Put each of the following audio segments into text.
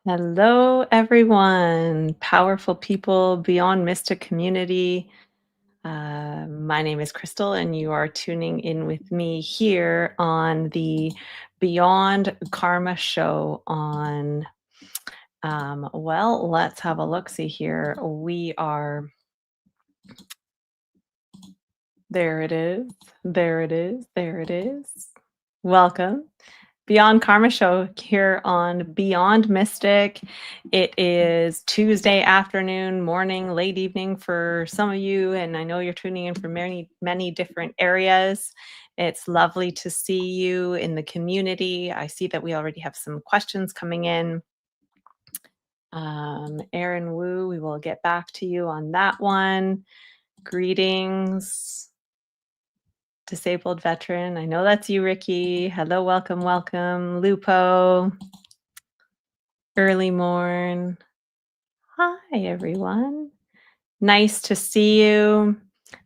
Hello, everyone. Powerful people beyond Mystic community. My name is Crystal, and you are tuning in with me here on the Beyond Karma show. Let's have a look. See here. We are, there it is. There it is. There it is. Welcome. Beyond Karma show here on Beyond Mystic. It is Tuesday afternoon, morning, late evening for some of you, and I know you're tuning in from many, many different areas. It's lovely to see you in the community. I see that we already have some questions coming in. Aaron Wu, we will get back to you on that one. Greetings. Disabled veteran. I know that's you, Ricky. Hello, welcome, welcome. Lupo. Early morn. Hi, everyone. Nice to see you.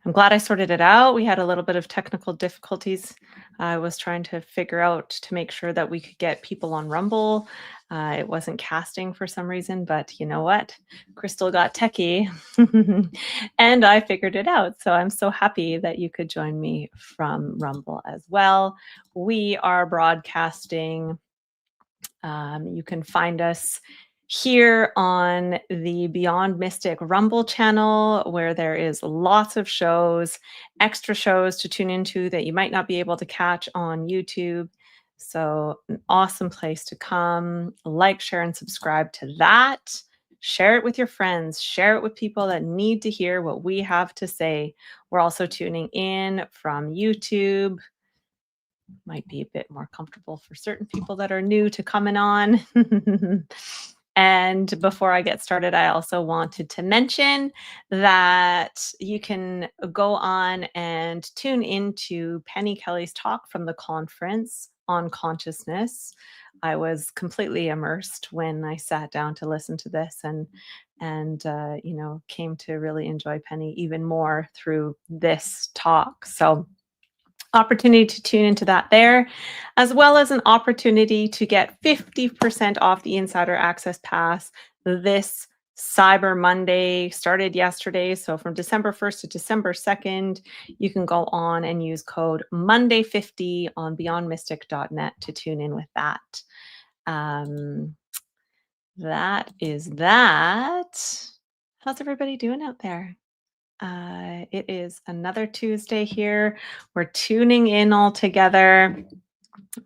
I'm glad I sorted it out. We had a little bit of technical difficulties. I was trying to figure out to make sure that we could get people on Rumble. It wasn't casting for some reason, but you know what? Crystal got techie and I figured it out. So I'm so happy that you could join me from Rumble as well. We are broadcasting. You can find us here on the Beyond Mystic Rumble channel, where there is lots of shows, extra shows to tune into that you might not be able to catch on YouTube. So, an awesome place to come. Like, share, and subscribe to that. Share it with your friends. Share it with people that need to hear what we have to say. We're also tuning in from YouTube. Might be a bit more comfortable for certain people that are new to coming on. And before I get started, I also wanted to mention that you can go on and tune into Penny Kelly's talk from the conference on consciousness. I was completely immersed when I sat down to listen to this and came to really enjoy Penny even more through this talk. So opportunity to tune into that there, as well as an opportunity to get 50% off the Insider Access Pass this Cyber Monday. Started yesterday. So from December 1st to December 2nd, you can go on and use code Monday50 on beyondmystic.net to tune in with that. That is that. How's everybody doing out there? It is another Tuesday here. We're tuning in all together.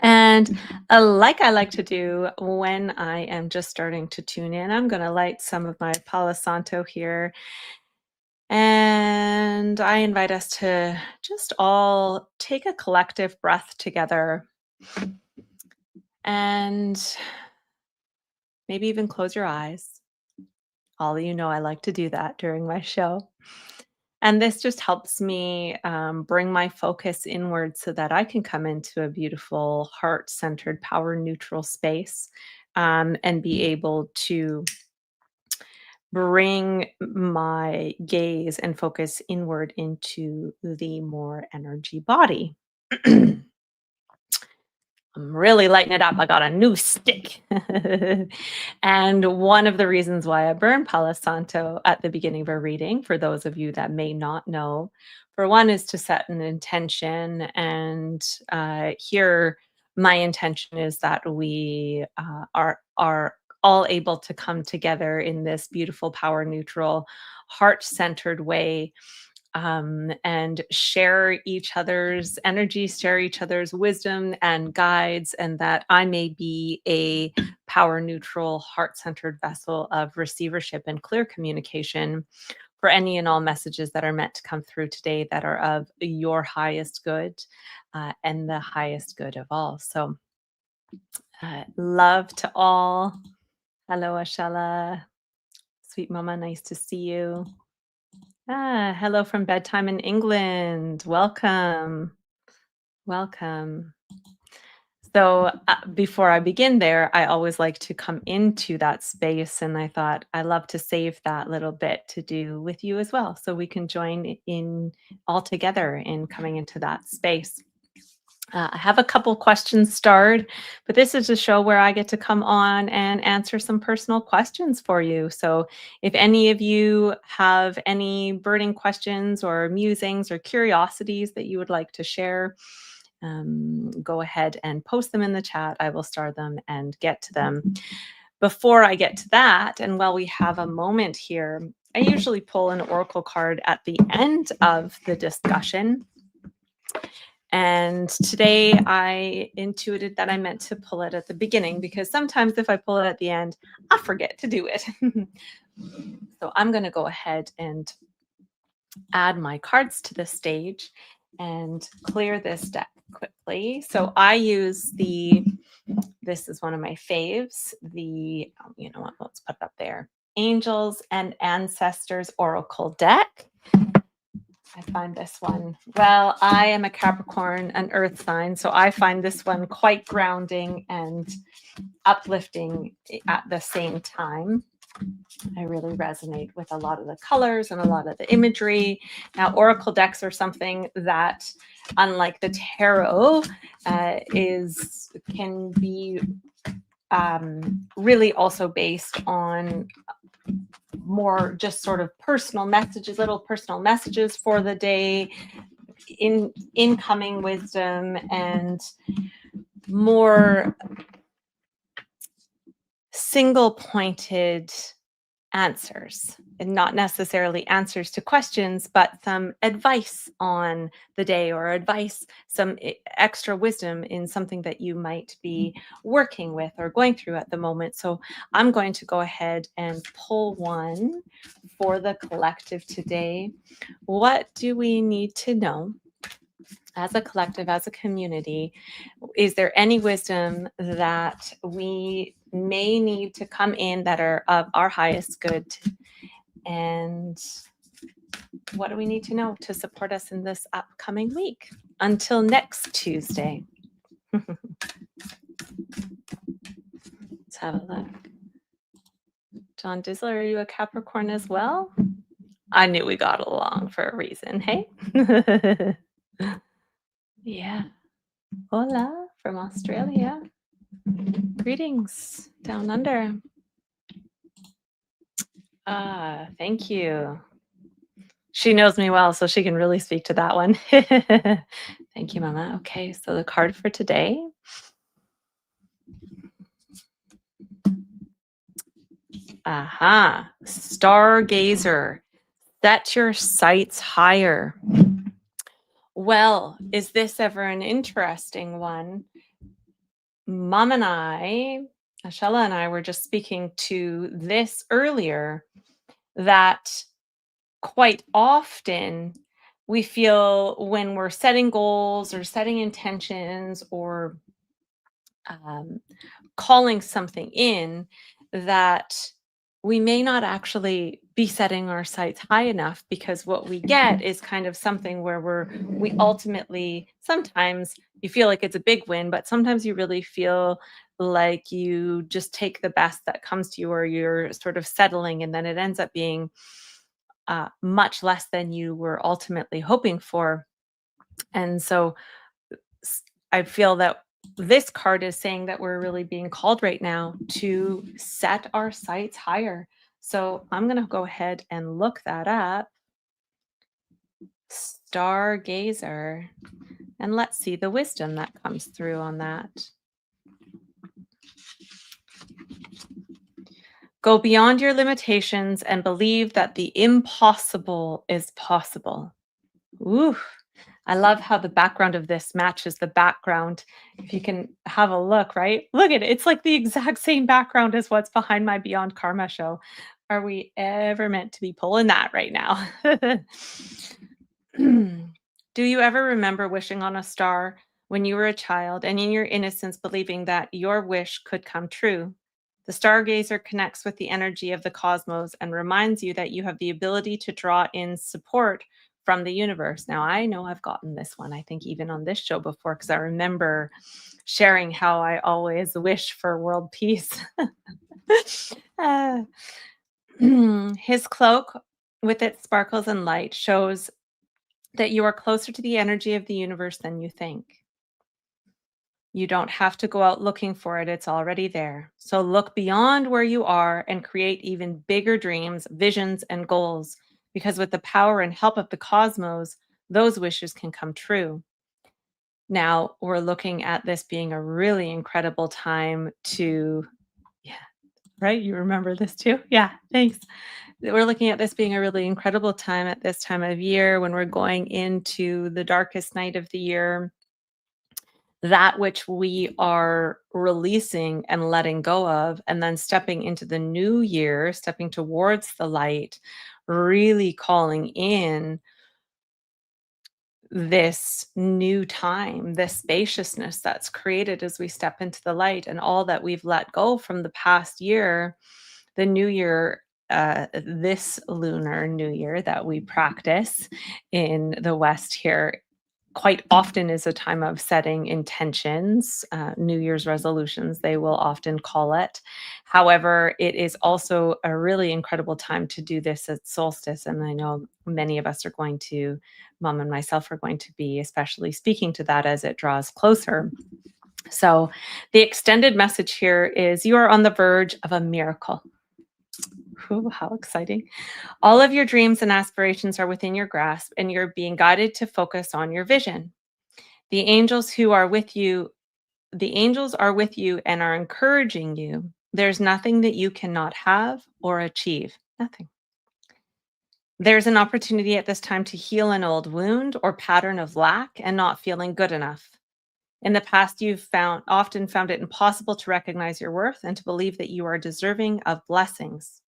And like I like to do when I am just starting to tune in, I'm going to light some of my Palo Santo here. And I invite us to just all take a collective breath together and maybe even close your eyes. All of you know I like to do that during my show. And this just helps me bring my focus inward so that I can come into a beautiful, heart centered, power neutral space and be able to bring my gaze and focus inward into the more energy body. I'm really lighting it up. I got a new stick. And one of the reasons why I burn Palo Santo at the beginning of a reading, for those of you that may not know, for one is to set an intention. And here, my intention is that we are all able to come together in this beautiful, power neutral, heart centered way and share each other's energy, share each other's wisdom and guides, and that I may be a power neutral, heart centered vessel of receivership and clear communication for any and all messages that are meant to come through today that are of your highest good and the highest good of all. So, love to all. Hello, Ashella. Sweet mama, nice to see you. Hello from bedtime in England. Welcome. Welcome. So, before I begin there, I always like to come into that space. And I thought I love to save that little bit to do with you as well. So we can join in all together in coming into that space. I have a couple questions starred, but this is a show where I get to come on and answer some personal questions for you. So, if any of you have any burning questions or musings or curiosities that you would like to share, go ahead and post them in the chat. I will star them and get to them. Before I get to that, and while we have a moment here, I usually pull an oracle card at the end of the discussion. And today I intuited that I meant to pull it at the beginning because sometimes if I pull it at the end, I forget to do it. So I'm going to go ahead and add my cards to the stage and clear this deck quickly. So I use this is one of my faves, you know what, let's put it up there, Angels and Ancestors Oracle deck. I find this one, well, I am a Capricorn, an earth sign, so I find this one quite grounding and uplifting at the same time. I really resonate with a lot of the colors and a lot of the imagery. Now, oracle decks are something that, unlike the tarot, can be really also based on more just sort of personal messages, little personal messages for the day, incoming wisdom, and more single pointed answers, and not necessarily answers to questions, but some advice on the day or advice, some extra wisdom in something that you might be working with or going through at the moment. So I'm going to go ahead and pull one for the collective today. What do we need to know as a collective, as a community? Is there any wisdom that we may need to come in that are of our highest good? And what do we need to know to support us in this upcoming week? Until next Tuesday. Let's have a look. John Dizzler, are you a Capricorn as well? I knew we got along for a reason, hey? Yeah. Hola from Australia. Greetings down under. Thank you. She knows me well, so she can really speak to that one. Thank you, Mama. Okay, so the card for today. Aha, Stargazer. Set your sights higher. Well, is this ever an interesting one? Mom and I, Ashella and I, were just speaking to this earlier, that quite often we feel when we're setting goals or setting intentions or calling something in, that we may not actually be setting our sights high enough, because what we get is kind of something where we ultimately, sometimes you feel like it's a big win, but sometimes you really feel like you just take the best that comes to you, or you're sort of settling, and then it ends up being much less than you were ultimately hoping for. And so I feel that this card is saying that we're really being called right now to set our sights higher. So I'm going to go ahead and look that up. Stargazer. And let's see the wisdom that comes through on that. Go beyond your limitations and believe that the impossible is possible. Ooh, I love how the background of this matches the background. If you can have a look, right? Look at it. It's like the exact same background as what's behind my Beyond Karma show. Are we ever meant to be pulling that right now? Do you ever remember wishing on a star when you were a child and in your innocence believing that your wish could come true? The stargazer connects with the energy of the cosmos and reminds you that you have the ability to draw in support from the universe. Now, I know I've gotten this one, I think, even on this show before, because I remember sharing how I always wish for world peace. Uh, his cloak, with its sparkles and light, shows that you are closer to the energy of the universe than you think. You don't have to go out looking for it, it's already there. So look beyond where you are and create even bigger dreams, visions, and goals, because with the power and help of the cosmos, those wishes can come true. Now, we're looking at this being a really incredible time to, yeah, right? You remember this too? Yeah, thanks. We're looking at this being a really incredible time at this time of year when we're going into the darkest night of the year. That which we are releasing and letting go of, and then stepping into the new year, stepping towards the light, really calling in this new time, this spaciousness that's created as we step into the light, and all that we've let go from the past year, the new year, this lunar new year that we practice in the West here quite often is a time of setting intentions, New Year's resolutions, they will often call it. However, it is also a really incredible time to do this at solstice. And I know many of us are going to, Mom and myself are going to be especially speaking to that as it draws closer. So, the extended message here is you are on the verge of a miracle. Ooh, how exciting. All of your dreams and aspirations are within your grasp, and you're being guided to focus on your vision. The angels who are with you, the angels are with you and are encouraging you. There's nothing that you cannot have or achieve. Nothing. There's an opportunity at this time to heal an old wound or pattern of lack and not feeling good enough. In the past, you've often found it impossible to recognize your worth and to believe that you are deserving of blessings.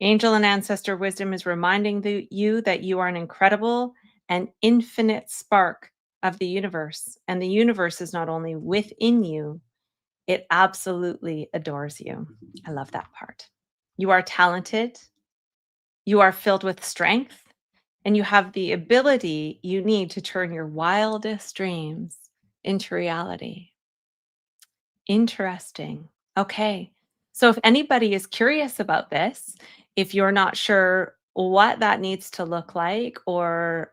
Angel and ancestor wisdom is reminding you that you are an incredible and infinite spark of the universe. And the universe is not only within you, it absolutely adores you. I love that part. You are talented, you are filled with strength, and you have the ability you need to turn your wildest dreams into reality. Interesting. Okay. So if anybody is curious about this, if you're not sure what that needs to look like, or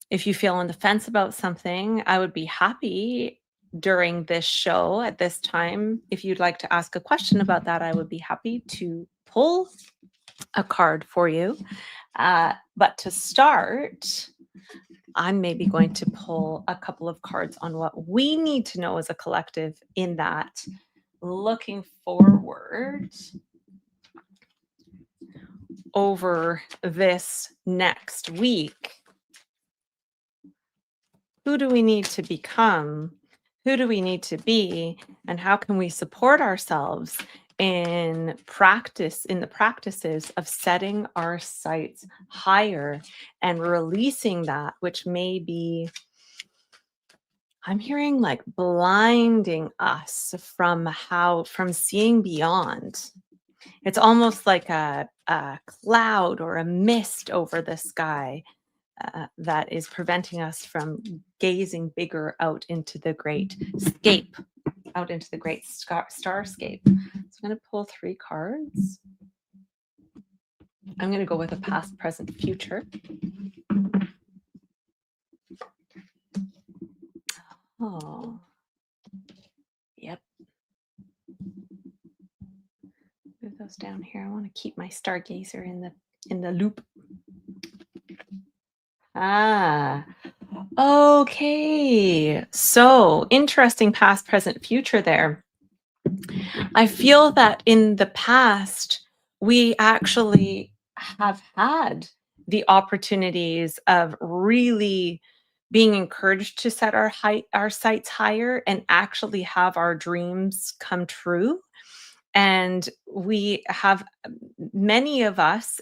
if you feel on the fence about something, I would be happy during this show at this time. If you'd like to ask a question about that, I would be happy to pull a card for you. But to start, I'm maybe going to pull a couple of cards on what we need to know as a collective in that. Looking forward over this next week, who do we need to become? Who do we need to be? And how can we support ourselves in the practices of setting our sights higher and releasing that which may be, I'm hearing, like, blinding us from seeing beyond. It's almost like a cloud or a mist over the sky, that is preventing us from gazing bigger out into the great scape, out into the great starscape. So I'm going to pull 3 cards. I'm going to go with a past, present, future. Oh, yep. Move those down here. I want to keep my stargazer in the loop. Ah, okay. So interesting past, present, future there. I feel that in the past, we actually have had the opportunities of really being encouraged to set our sights higher and actually have our dreams come true. And we have, many of us,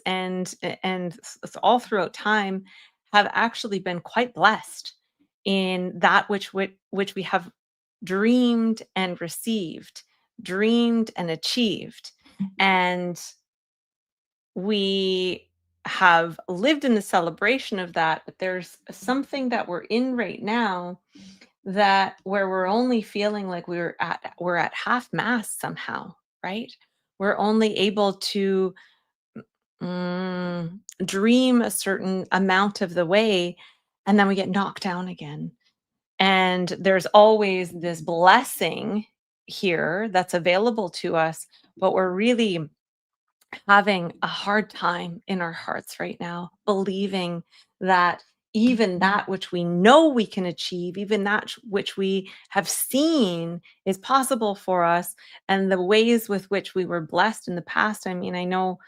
all throughout time, have actually been quite blessed in that which we have dreamed and received, dreamed and achieved. And we have lived in the celebration of that. But there's something that we're in right now, that where we're only feeling like we're at half mast somehow, right? We're only able to dream a certain amount of the way, and then we get knocked down again. And there's always this blessing here that's available to us, but we're really having a hard time in our hearts right now, believing that even that which we know we can achieve, even that which we have seen is possible for us, and the ways with which we were blessed in the past. I mean, I know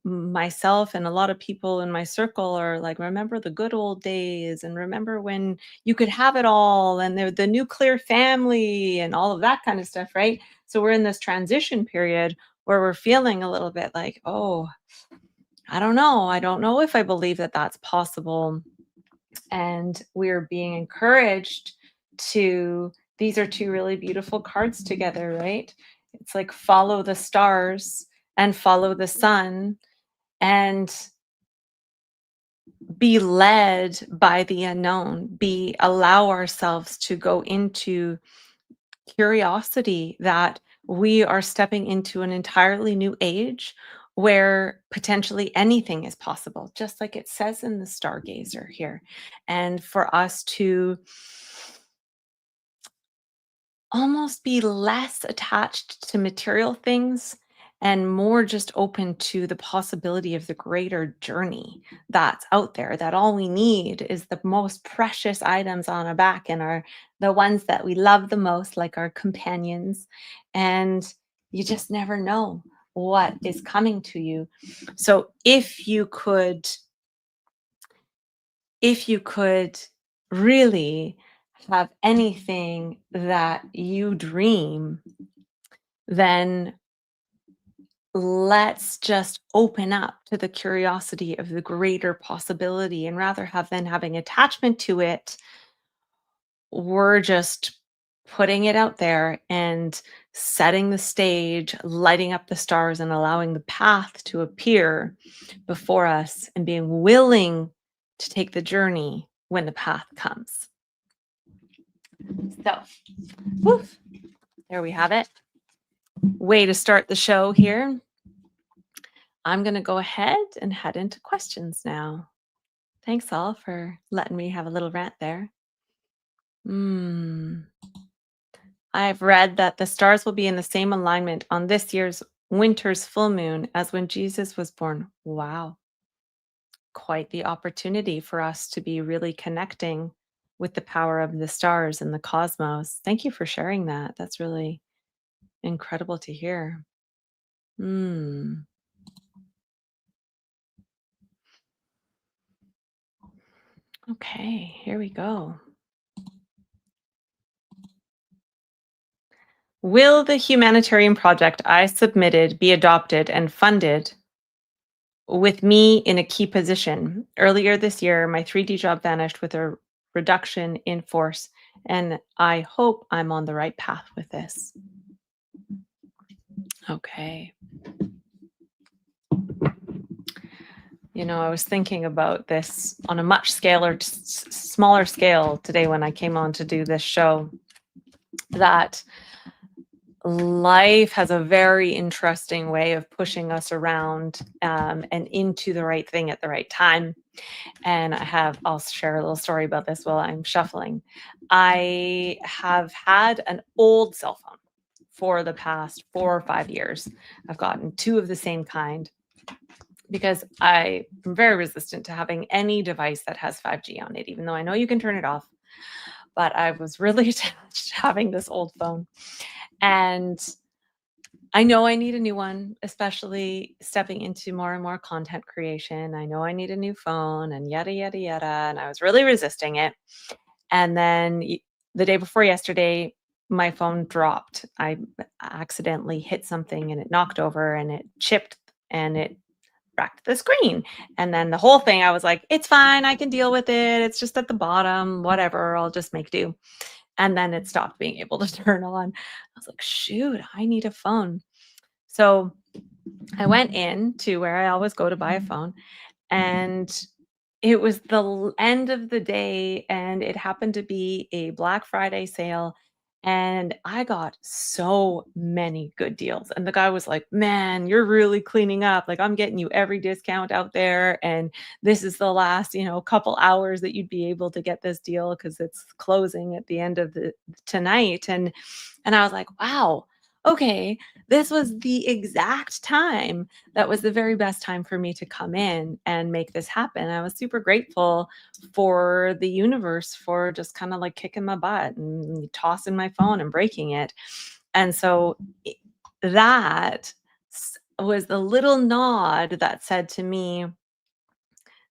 myself and a lot of people in my circle are like, remember the good old days, and remember when you could have it all, and the nuclear family, and all of that kind of stuff, right? So we're in this transition period where we're feeling a little bit like, oh, I don't know. I don't know if I believe that that's possible. And we're being encouraged to, these are two really beautiful cards together, right? It's like follow the stars and follow the sun and be led by the unknown, be allow ourselves to go into curiosity that we are stepping into an entirely new age where potentially anything is possible, just like it says in the Stargazer here. And for us to almost be less attached to material things and more just open to the possibility of the greater journey that's out there, that all we need is the most precious items on our back and our the ones that we love the most, like our companions. And you just never know what is coming to you. So if you could really have anything that you dream, then let's just open up to the curiosity of the greater possibility. And rather have than having attachment to it, we're just putting it out there and setting the stage, lighting up the stars, and allowing the path to appear before us, and being willing to take the journey when the path comes. So, woof, there we have it. Way to start the show here. I'm going to go ahead and head into questions now. Thanks all for letting me have a little rant there. I've read that the stars will be in the same alignment on this year's winter's full moon as when Jesus was born. Wow. Quite the opportunity for us to be really connecting with the power of the stars and the cosmos. Thank you for sharing that. That's really incredible to hear. Hmm. Okay, here we go. Will the humanitarian project I submitted be adopted and funded with me in a key position? Earlier this year, my 3D job vanished with a reduction in force, and I hope I'm on the right path with this. Okay. You know, I was thinking about this on a much smaller scale today when I came on to do this show, that life has a very interesting way of pushing us around and into the right thing at the right time. And I'll share a little story about this while I'm shuffling. I have had an old cell phone for the past 4 or 5 years. I've gotten two of the same kind because I'm very resistant to having any device that has 5G on it, even though I know you can turn it off. But I was really attached to having this old phone. And I know I need a new one, especially stepping into more and more content creation. I know I need a new phone and yada, yada, yada. And I was really resisting it. And then the day before yesterday, my phone dropped. I accidentally hit something and it knocked over and it chipped and it cracked the screen. And then the whole thing, I was like, it's fine. I can deal with it. It's just at the bottom, whatever. I'll just make do. And then it stopped being able to turn on. I was like, shoot, I need a phone. So I went in to where I always go to buy a phone, and it was the end of the day, and it happened to be a Black Friday sale. And I got so many good deals. And the guy was like, "Man, you're really cleaning up. Like, I'm getting you every discount out there. And this is the last, couple hours that you'd be able to get this deal because it's closing at the end of the tonight." And I was like, wow, okay, this was the exact time that was the very best time for me to come in and make this happen. I was super grateful for the universe for just kind of like kicking my butt and tossing my phone and breaking it. And so i- that was the little nod that said to me,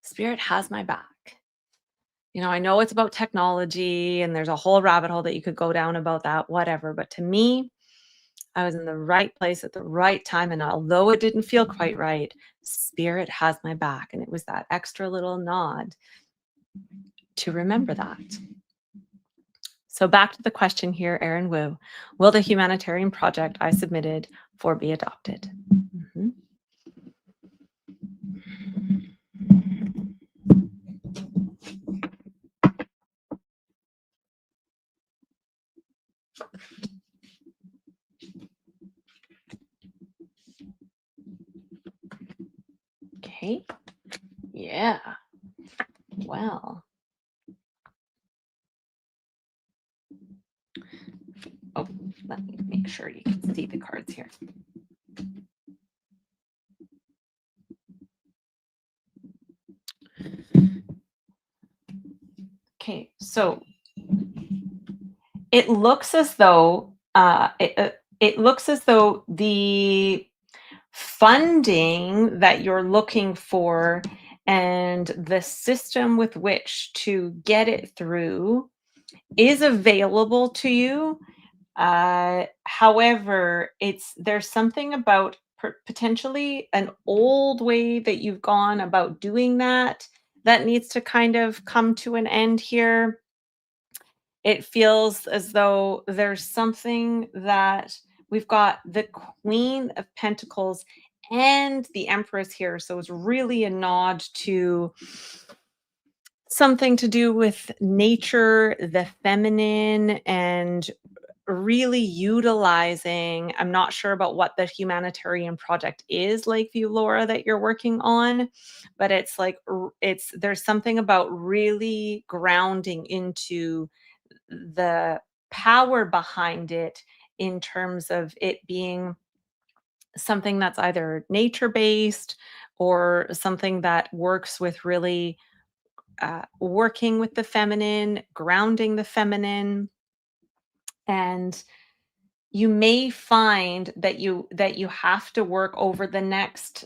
Spirit has my back. I know it's about technology and there's a whole rabbit hole that you could go down about that, whatever. But to me, I was in the right place at the right time. And although it didn't feel quite right, Spirit has my back. And it was that extra little nod to remember that. So back to the question here, Aaron Wu. Will the humanitarian project I submitted for be adopted? Mhm. Okay. Yeah. Well. Oh, let me make sure you can see the cards here. Okay, so it looks as though it looks as though the funding that you're looking for and the system with which to get it through is available to you. However, there's something about potentially an old way that you've gone about doing that needs to kind of come to an end here. It feels as though there's something that we've got the Queen of Pentacles and the Empress here. So it's really a nod to something to do with nature, the feminine, and really utilizing. I'm not sure about what the humanitarian project is, Lakeview Laura, that you're working on, but it's like there's something about really grounding into the power behind it in terms of it being something that's either nature based or something that works with really working with the feminine, grounding the feminine. And you may find that you have to work over the next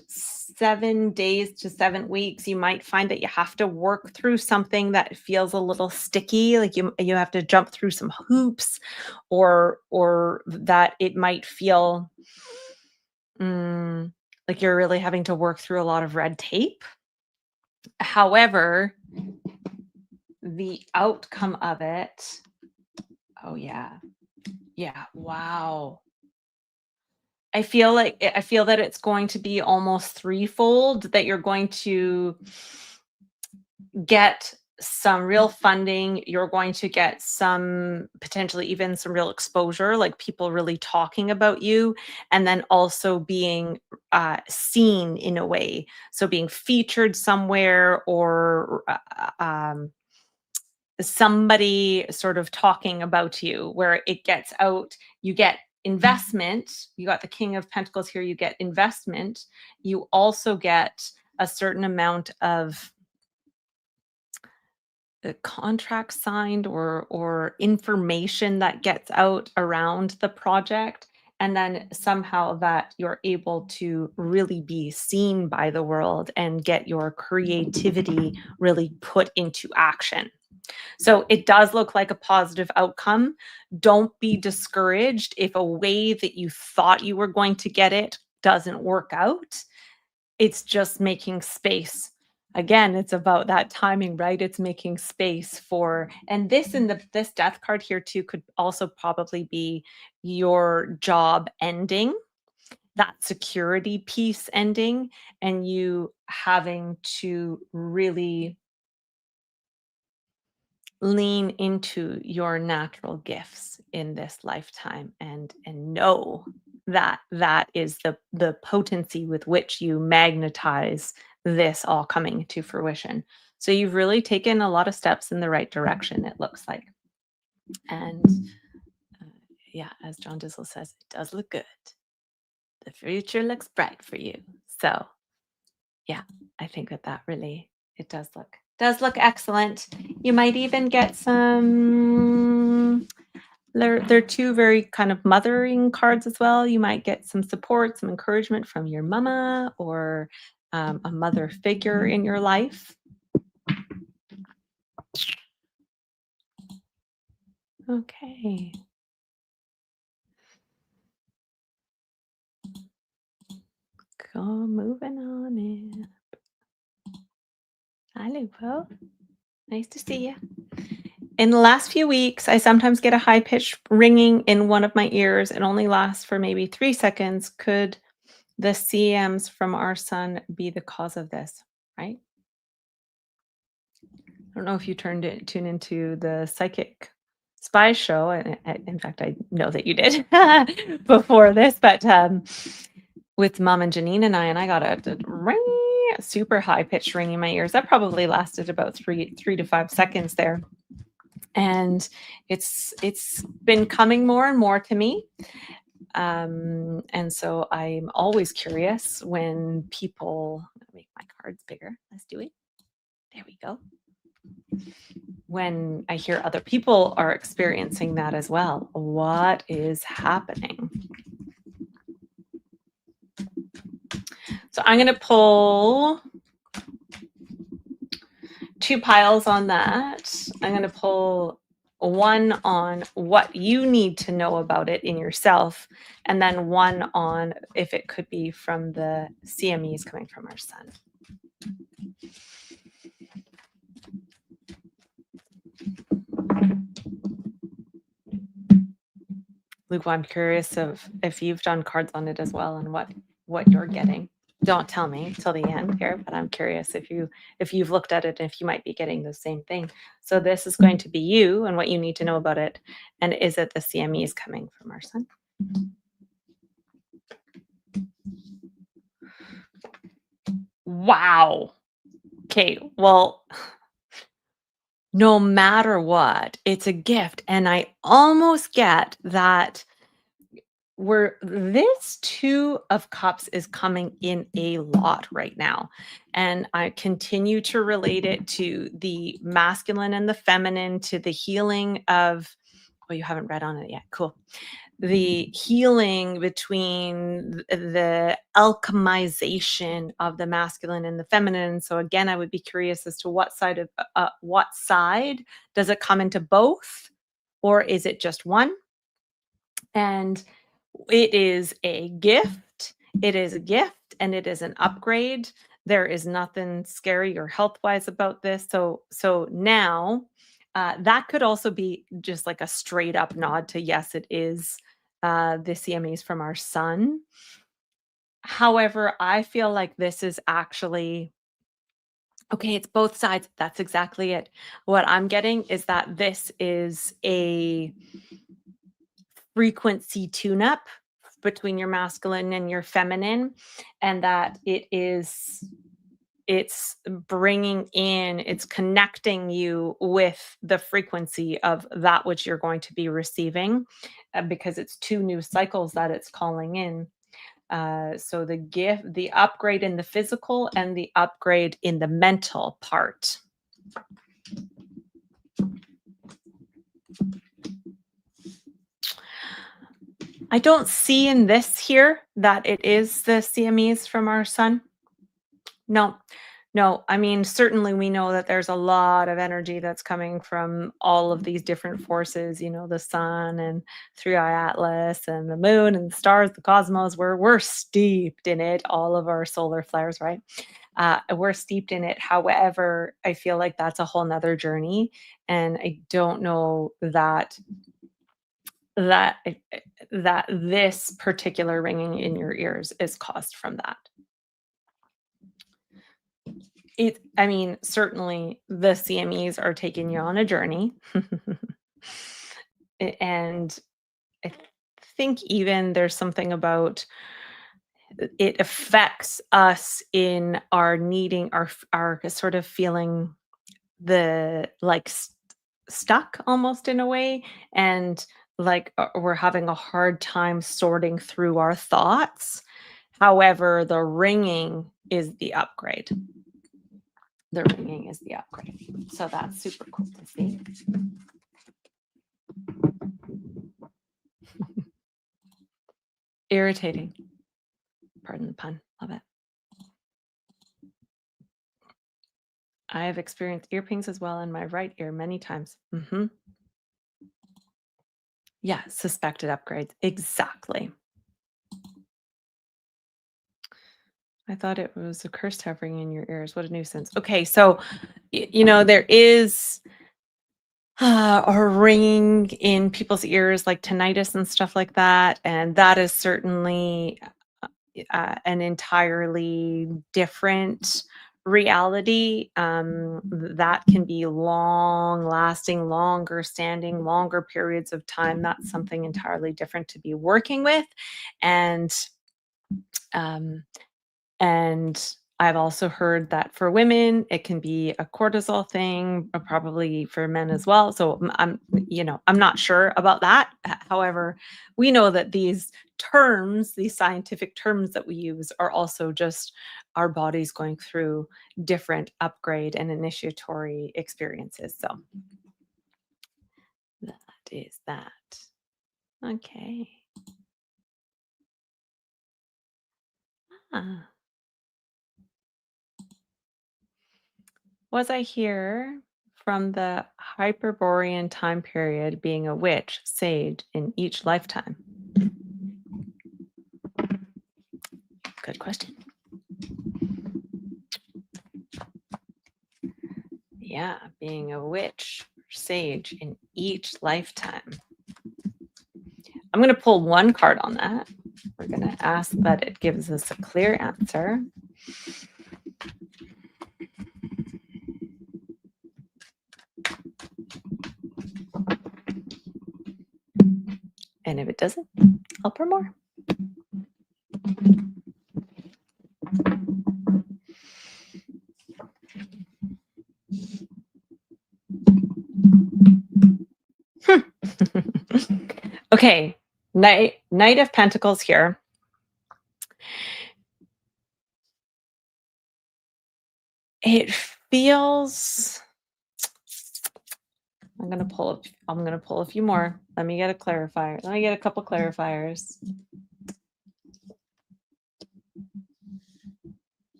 7 days to 7 weeks. You might find that you have to work through something that feels a little sticky, like you have to jump through some hoops, or that it might feel mm, like you're really having to work through a lot of red tape. However, the outcome of it, oh yeah, yeah, wow. I feel that it's going to be almost threefold, that you're going to get some real funding, you're going to get some potentially even some real exposure, like people really talking about you, and then also being seen in a way. So being featured somewhere, or somebody sort of talking about you where it gets out. You get investment. You got the King of Pentacles here. You get investment. You also get a certain amount of contract signed, or information that gets out around the project, and then somehow that you're able to really be seen by the world and get your creativity really put into action. So it does look like a positive outcome. Don't be discouraged if a way that you thought you were going to get it doesn't work out. It's just making space. Again, it's about that timing, right? It's making space for, and this death card here too could also probably be your job ending, that security piece ending, and you having to really lean into your natural gifts in this lifetime and know that that is the potency with which you magnetize this all coming to fruition. So you've really taken a lot of steps in the right direction, it looks like. And uh, yeah, as John Dizzle says, it does look good. The future looks bright for you. So yeah, I think that that really it does look excellent. You might even get some they're two very kind of mothering cards as well. You might get some support, some encouragement from your mama or a mother figure in your life. Okay. Go moving on in. Hi, Lupo. Nice to see you. In the last few weeks, I sometimes get a high pitched ringing in one of my ears. It only lasts for maybe 3 seconds. Could the CMs from our son be the cause of this? Right? I don't know if you tune into the Psychic Spy show. In fact, I know that you did before this, but with Mom and Janine and I got a ring, super high pitched ring in my ears. That probably lasted about three to 5 seconds there. And it's been coming more and more to me. And so I'm always curious when people make my cards bigger. Let's do it. There we go. When I hear other people are experiencing that as well, what is happening? So I'm going to pull 2 piles on that. I'm going to pull one on what you need to know about it in yourself, and then one on if it could be from the CMEs coming from our son. Luke, I'm curious if you've done cards on it as well and what you're getting. Don't tell me till the end here, but I'm curious if you've looked at it and if you might be getting the same thing. So this is going to be you and what you need to know about it. And is it the CMEs coming from our son? Wow. Okay, well, no matter what, it's a gift. And I almost get that where this 2 of cups is coming in a lot right now. And I continue to relate it to the masculine and the feminine, to the healing of, oh, you haven't read on it yet. Cool. The healing between the alchemization of the masculine and the feminine. So again, I would be curious as to what side does it come into both, or is it just one? And it is a gift. It is a gift and it is an upgrade. There is nothing scary or health-wise about this. So now that could also be just like a straight up nod to yes, it is the CMEs from our son. However, I feel like this is actually okay, it's both sides. That's exactly it. What I'm getting is that this is a frequency tune-up between your masculine and your feminine, and that it's bringing in, it's connecting you with the frequency of that which you're going to be receiving, because it's 2 new cycles that it's calling in. So the upgrade in the physical and the upgrade in the mental part. I don't see in this here that it is the CMEs from our son. No, no. I mean, certainly we know that there's a lot of energy that's coming from all of these different forces, the sun and 3-eye atlas and the moon and the stars, the cosmos. We're steeped in it, all of our solar flares, right? We're steeped in it. However, I feel like that's a whole nother journey. And I don't know that that that this particular ringing in your ears is caused from that. I mean, certainly the CMEs are taking you on a journey. And I think even there's something about it affects us in our needing our sort of feeling the like stuck almost in a way, and like we're having a hard time sorting through our thoughts. However, the ringing is the upgrade. The ringing is the upgrade. So that's super cool to see. Irritating. Pardon the pun. Love it. I have experienced ear pings as well in my right ear many times. Yeah, suspected upgrades. Exactly. I thought it was a curse hovering in your ears. What a nuisance. Okay, so there is a ringing in people's ears, like tinnitus and stuff like that, and that is certainly an entirely different reality. That can be long lasting, longer standing, longer periods of time. That's something entirely different to be working with. And um, and I've also heard that for women, it can be a cortisol thing, probably for men as well. So I'm not sure about that. However, we know that these terms, these scientific terms that we use, are also just our bodies going through different upgrade and initiatory experiences. So that is that. Okay. Ah. Was I here from the Hyperborean time period being a witch, sage in each lifetime? Good question. Yeah, being a witch or sage in each lifetime. I'm going to pull one card on that. We're going to ask that it gives us a clear answer. And if it doesn't, I'll pour more. Okay, Knight of Pentacles here. It feels. I'm gonna pull a few more. Let me get a clarifier. Let me get a couple clarifiers.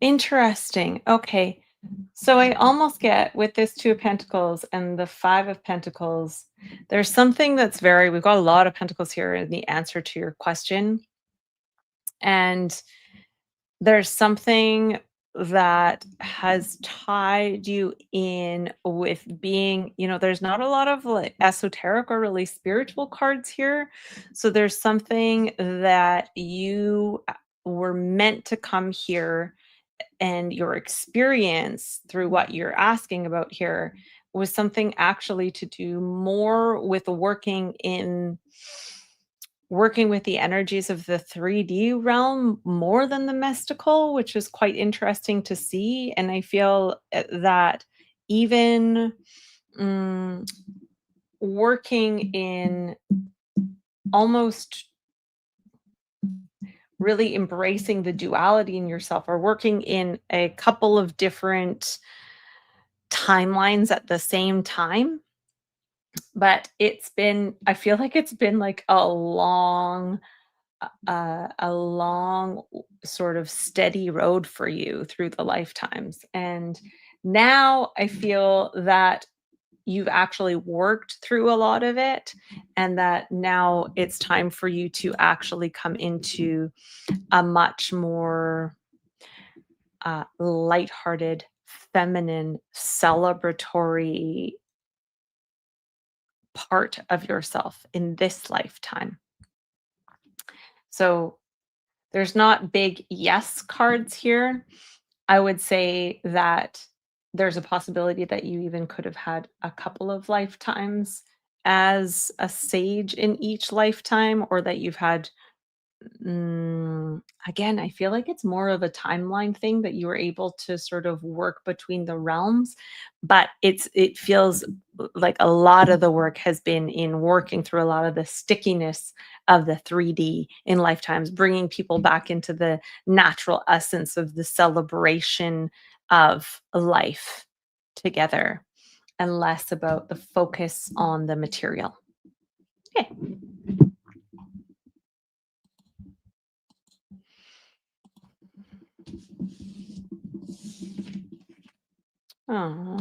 Interesting. Okay. So I almost get with this Two of Pentacles and the Five of Pentacles, there's something that's we've got a lot of pentacles here in the answer to your question. And there's something that has tied you in with being, there's not a lot of like esoteric or really spiritual cards here. So there's something that you were meant to come here, and your experience through what you're asking about here was something actually to do more with working with the energies of the 3D realm more than the mystical, which is quite interesting to see. And I feel that even working in almost really embracing the duality in yourself, or working in a couple of different timelines at the same time. But I feel like it's been like a long sort of steady road for you through the lifetimes. And now I feel that you've actually worked through a lot of it, and that now it's time for you to actually come into a much more lighthearted, feminine, celebratory part of yourself in this lifetime. So There's not big yes cards here. I would say that there's a possibility that you even could have had a couple of lifetimes as a sage in each lifetime, or that you've had again, I feel like it's more of a timeline thing that you were able to sort of work between the realms, but it feels like a lot of the work has been in working through a lot of the stickiness of the 3D in lifetimes, bringing people back into the natural essence of the celebration of life together and less about the focus on the material. Okay. Oh.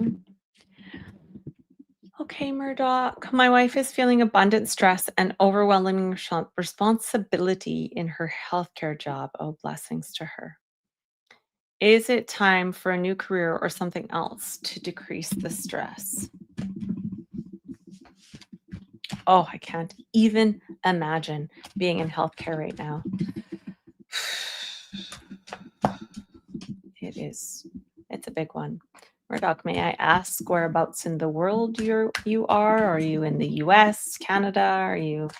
Okay, Murdoch. My wife is feeling abundant stress and overwhelming responsibility in her healthcare job. Oh, blessings to her. Is it time for a new career or something else to decrease the stress? Oh, I can't even imagine being in healthcare right now. It's a big one. Murdoch, may I ask whereabouts in the world you are? Are you in the US, Canada? Are you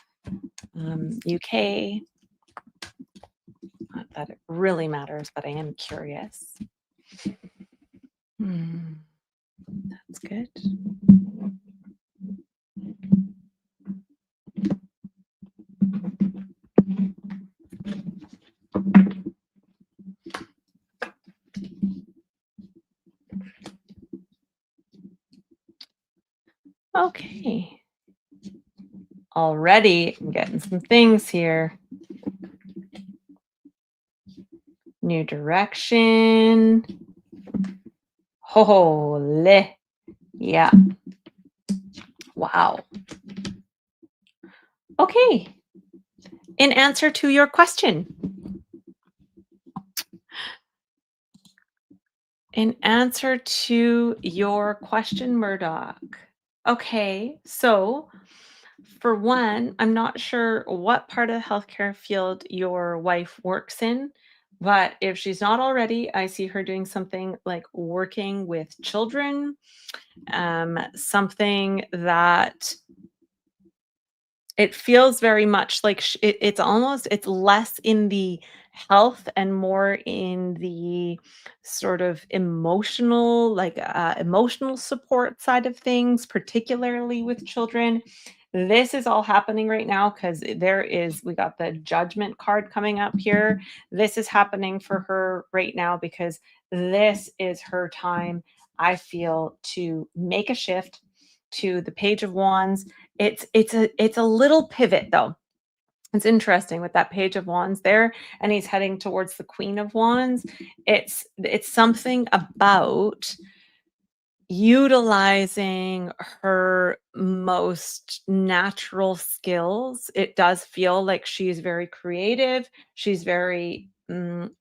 UK? Not that it really matters, but I am curious. Hmm, that's good. Okay. Already I'm getting some things here. New direction. Holy. Yeah. Wow. Okay. In answer to your question. In answer to your question, Murdoch. Okay. So, for one, I'm not sure what part of the healthcare field your wife works in, but if she's not already, I see her doing something like working with children, something that it feels very much like it's almost it's less in the health and more in the sort of emotional, like emotional support side of things, particularly with children. This is all happening right now because we got the judgment card coming up here. This is happening for her right now because this is her time, I feel, to make a shift to the Page of Wands. It's a little pivot though. It's interesting with that Page of Wands there, and he's heading towards the Queen of Wands. It's something about utilizing her most natural skills. It does feel like she's very creative. She's very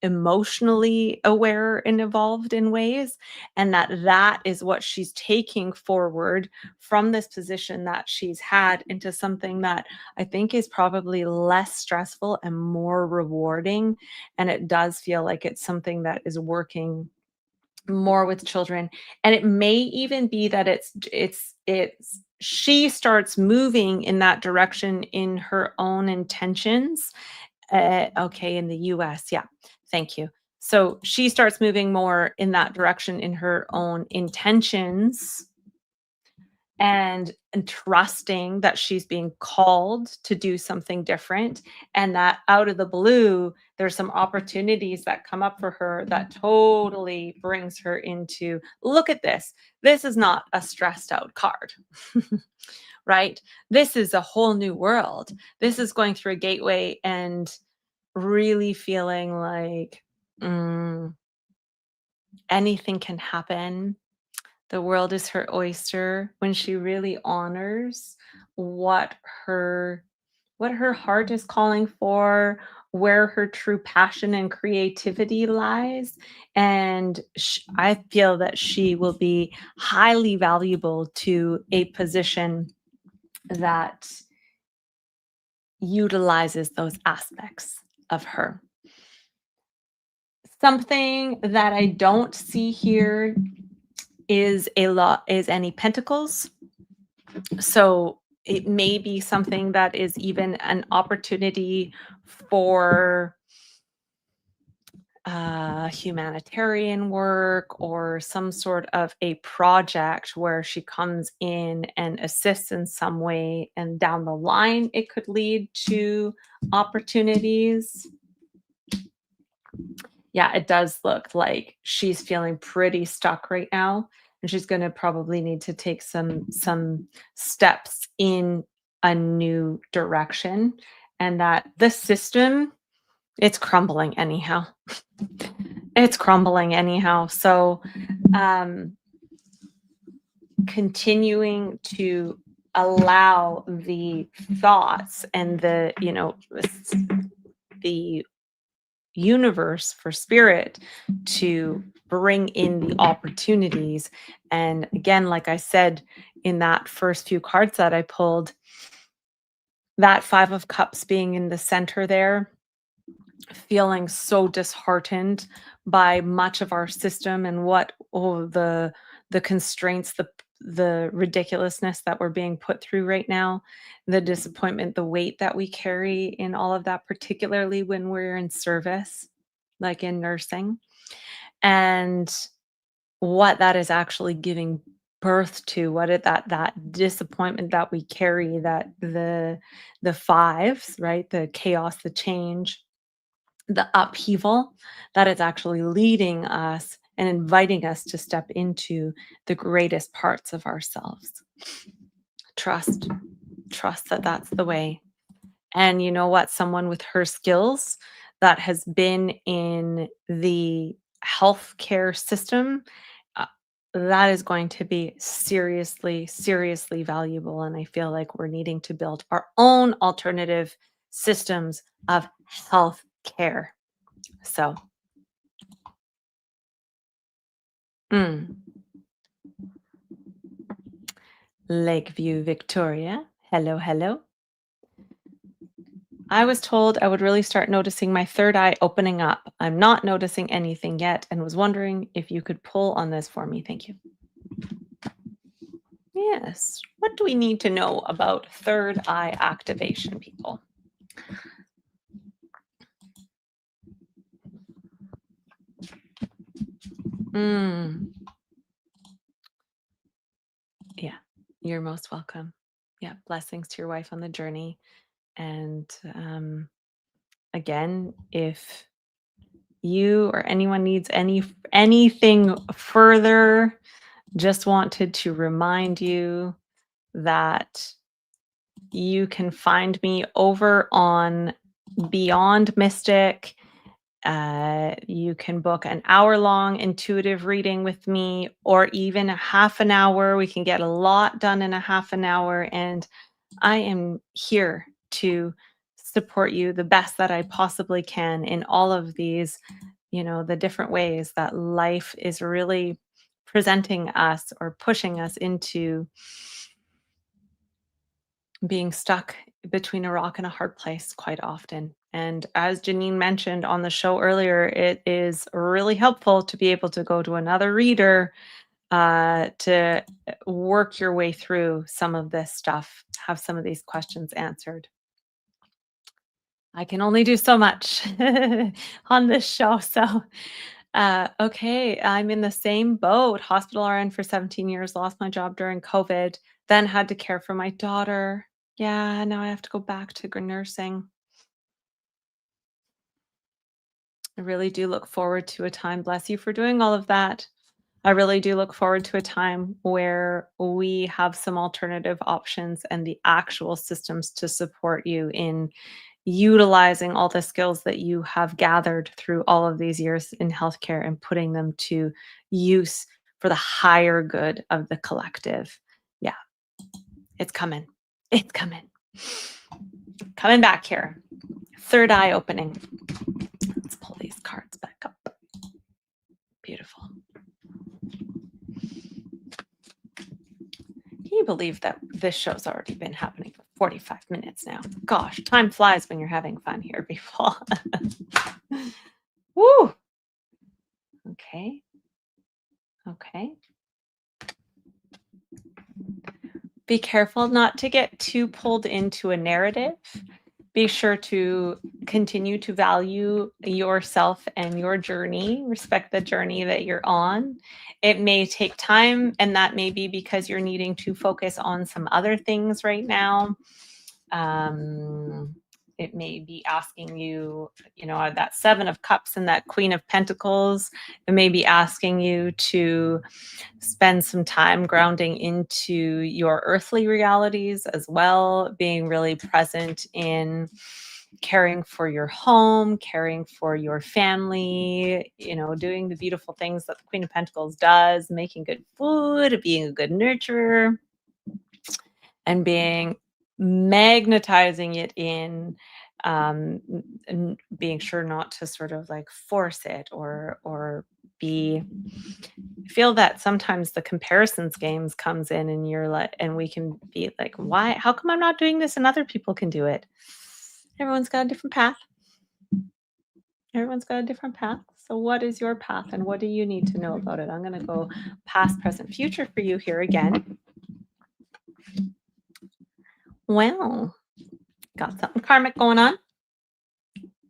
emotionally aware and evolved in ways, and that is what she's taking forward from this position that she's had into something that I think is probably less stressful and more rewarding. And it does feel like it's something that is working more with children, and it may even be that it's she starts moving in that direction in her own intentions. Okay, in the US, yeah, thank you. So she starts moving more in that direction in her own intentions, and trusting that she's being called to do something different, and that out of the blue there's some opportunities that come up for her that totally brings her into, look at this is not a stressed out card. Right, this is a whole new world. This is going through a gateway and really feeling like mm, anything can happen. The world is her oyster when she really honors what her what her heart is calling for, where her true passion and creativity lies. And I feel that she will be highly valuable to a position that utilizes those aspects of her. Something that I don't see here is any pentacles. So it may be something that is even an opportunity for humanitarian work or some sort of a project where she comes in and assists in some way, and down the line it could lead to opportunities. Yeah, it does look like she's feeling pretty stuck right now, and she's going to probably need to take some steps in a new direction, and that the system, it's crumbling anyhow. It's crumbling anyhow. So, um, continuing to allow the thoughts and the universe for spirit to bring in the opportunities. And again, like I said in that first few cards that I pulled, that 5 of Cups being in the center there, feeling so disheartened by much of our system and the constraints, the ridiculousness that we're being put through right now, the disappointment, the weight that we carry in all of that, particularly when we're in service, like in nursing, and what that is actually giving birth to, that disappointment that we carry, that the fives, right, the chaos, the change, the upheaval, that is actually leading us and inviting us to step into the greatest parts of ourselves. Trust, trust that that's the way. And you know what? Someone with her skills that has been in the healthcare system, uh, that is going to be seriously, seriously valuable. And I feel like we're needing to build our own alternative systems of health care. So, mm, Lakeview, Victoria. Hello, hello. I was told I would really start noticing my third eye opening up. I'm not noticing anything yet and was wondering if you could pull on this for me. Thank you. Yes. What do we need to know about third eye activation, people? Mm, yeah, you're most welcome. Yeah, blessings to your wife on the journey. And again, if you or anyone needs anything further, just wanted to remind you that you can find me over on Beyond Mystic. You can book an hour-long intuitive reading with me, or even a half an hour. We can get a lot done in a half an hour, and I am here to support you the best that I possibly can in all of these, the different ways that life is really presenting us or pushing us into being stuck between a rock and a hard place quite often. And as Janine mentioned on the show earlier, it is really helpful to be able to go to another reader to work your way through some of this stuff, have some of these questions answered. I can only do so much on this show. So, okay, I'm in the same boat. Hospital RN for 17 years, lost my job during COVID, then had to care for my daughter. Yeah, now I have to go back to nursing. I really do look forward to a time, bless you for doing all of that. I really do look forward to a time where we have some alternative options and the actual systems to support you in utilizing all the skills that you have gathered through all of these years in healthcare and putting them to use for the higher good of the collective. Yeah, it's coming. It's coming. Coming back here. Third eye opening. Let's pull these cards back up. Beautiful. Can you believe that this show's already been happening for 45 minutes now? Gosh, time flies when you're having fun here, people. Woo! Okay. Okay. Be careful not to get too pulled into a narrative. Be sure to continue to value yourself and your journey, respect the journey that you're on. It may take time, and that may be because you're needing to focus on some other things right now. Um, it may be asking you, that Seven of Cups and that Queen of Pentacles. It may be asking you to spend some time grounding into your earthly realities as well, being really present in caring for your home, caring for your family, doing the beautiful things that the Queen of Pentacles does, making good food, being a good nurturer, and magnetizing it in, and being sure not to sort of like force it or be feel that sometimes the comparisons games comes in, and you're like, and we can be like, why, how come I'm not doing this and other people can do it? Everyone's got a different path. Everyone's got a different path. So what is your path and what do you need to know about it? I'm going to go past, present, future for you here again. Well, got something karmic going on.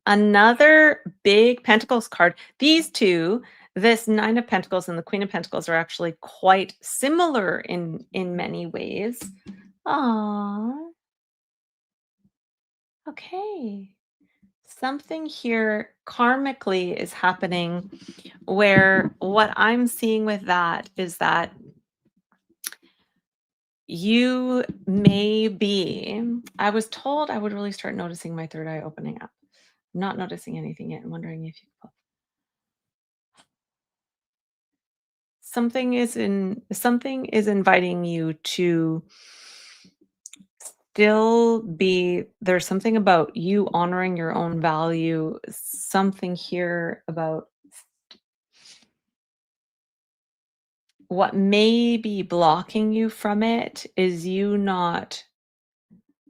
Another big Pentacles card. These two, this Nine of Pentacles and the Queen of Pentacles, are actually quite similar in many ways. Aww. Okay. Something here karmically is happening where what I'm seeing with that is that you may be, I was told I would really start noticing my third eye opening up. I'm not noticing anything yet. I'm wondering if you something is inviting you to still be, there's something about you honoring your own value, something here about what may be blocking you from it is you not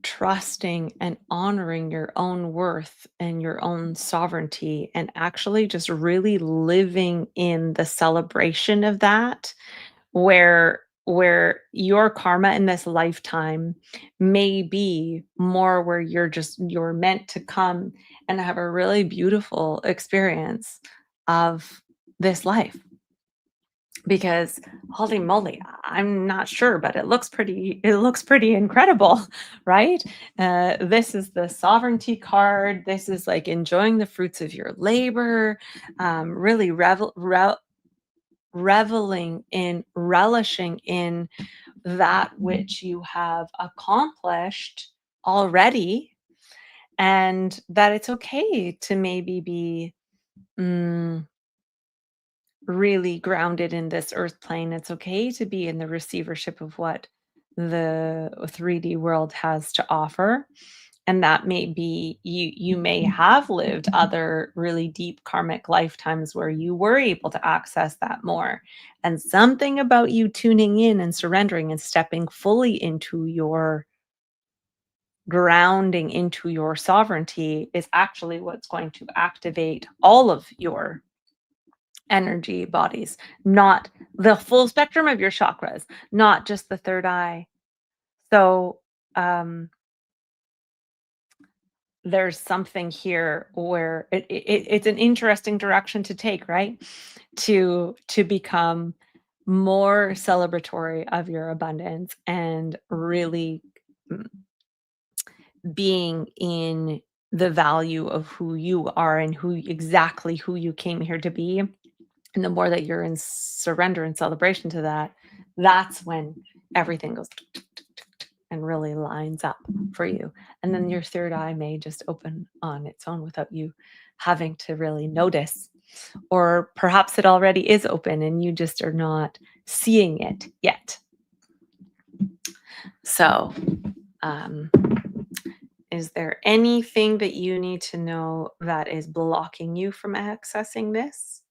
trusting and honoring your own worth and your own sovereignty, and actually just really living in the celebration of that, where your karma in this lifetime may be more where you're meant to come and have a really beautiful experience of this life. Because holy moly, I'm not sure, but it looks pretty incredible, right? This is the sovereignty card. This is like enjoying the fruits of your labor, really reveling in, relishing in that which you have accomplished already, and that it's okay to maybe be really grounded in this earth plane. It's okay to be in the receivership of what the 3D world has to offer. And that may be, you may have lived other really deep karmic lifetimes where you were able to access that more. And something about you tuning in and surrendering and stepping fully into your grounding into your sovereignty is actually what's going to activate all of your energy bodies, not the full spectrum of your chakras, not just the third eye. So there's something here where it's an interesting direction to take, right? To become more celebratory of your abundance and really mm, being in the value of who you are and who you came here to be. And the more that you're in surrender and celebration to that, that's when everything goes and really lines up for you. And then your third eye may just open on its own without you having to really notice. Or perhaps it already is open and you just are not seeing it yet. So, is there anything that you need to know that is blocking you from accessing this?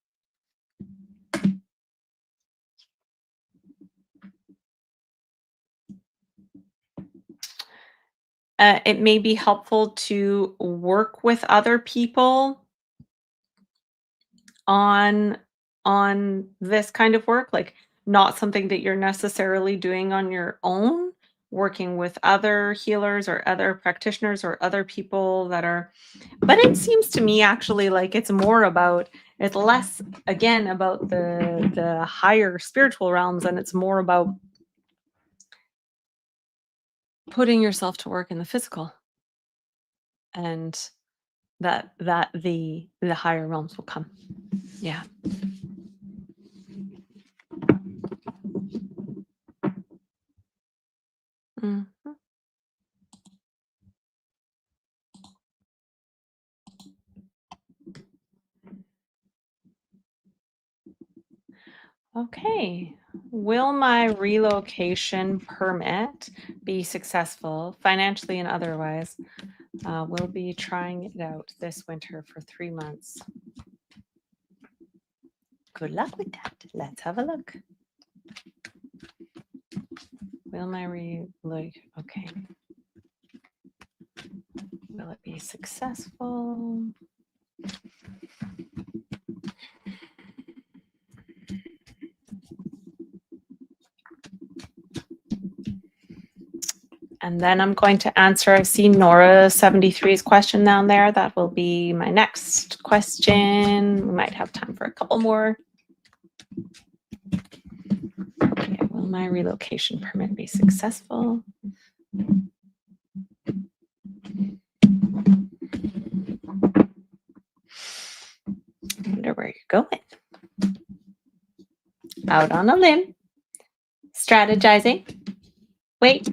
It may be helpful to work with other people on on this kind of work, like not something that you're necessarily doing on your own, working with other healers or other practitioners or other people that are, but it seems to me actually like it's more about, it's less again about the higher spiritual realms, and it's more about putting yourself to work in the physical, and that the higher realms will come. Yeah. Mhm. Okay. Will my relocation permit be successful financially and otherwise? We'll be trying it out this winter for 3 months. Good luck with that. Let's have a look. Will my okay. Will it be successful? And then I'm going to answer, I see Nora 73's question down there. That will be my next question. We might have time for a couple more. Okay, will my relocation permit be successful? I wonder where you're going. Out on a limb. Strategizing. Wait.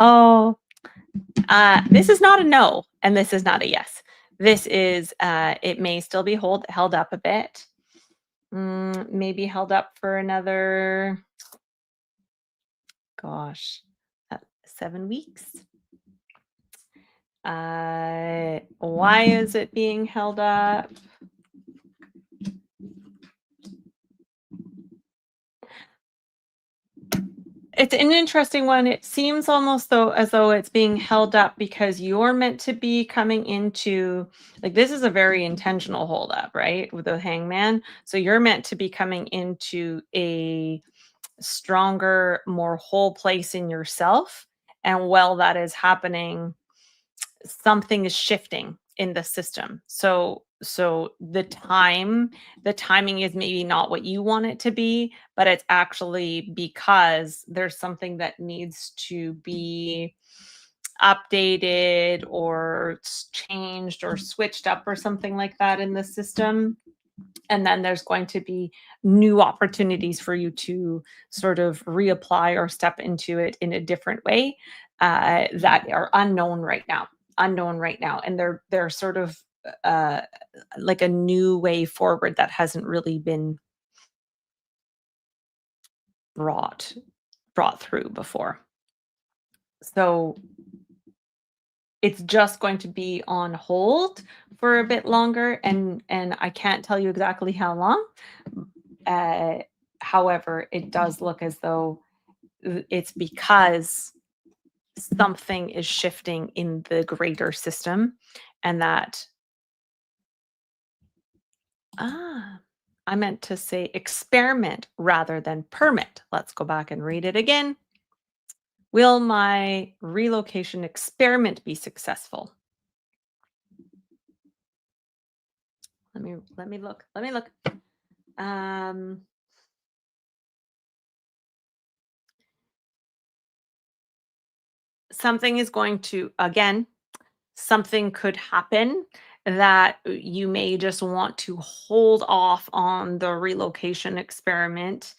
Oh, this is not a no, and this is not a yes. This is, it may still be held up a bit. Maybe held up for another, gosh, 7 weeks. Why is it being held up? It's an interesting one. It seems almost as though it's being held up because you're meant to be coming into, like, this is a very intentional hold up, right? With the hangman. So you're meant to be coming into a stronger, more whole place in yourself. And while that is happening, something is shifting in the system. So the timing is maybe not what you want it to be, but it's actually because there's something that needs to be updated or changed or switched up or something like that in the system. And then there's going to be new opportunities for you to sort of reapply or step into it in a different way, that are unknown right now. And they're sort of, uh, like a new way forward that hasn't really been brought through before. So it's just going to be on hold for a bit longer, and I can't tell you exactly how long. However, it does look as though it's because something is shifting in the greater system, and that, I meant to say experiment rather than permit. Let's go back and read it again. Will my relocation experiment be successful? Let me look. Um, something is going to, again, something could happen that you may just want to hold off on the relocation experiment.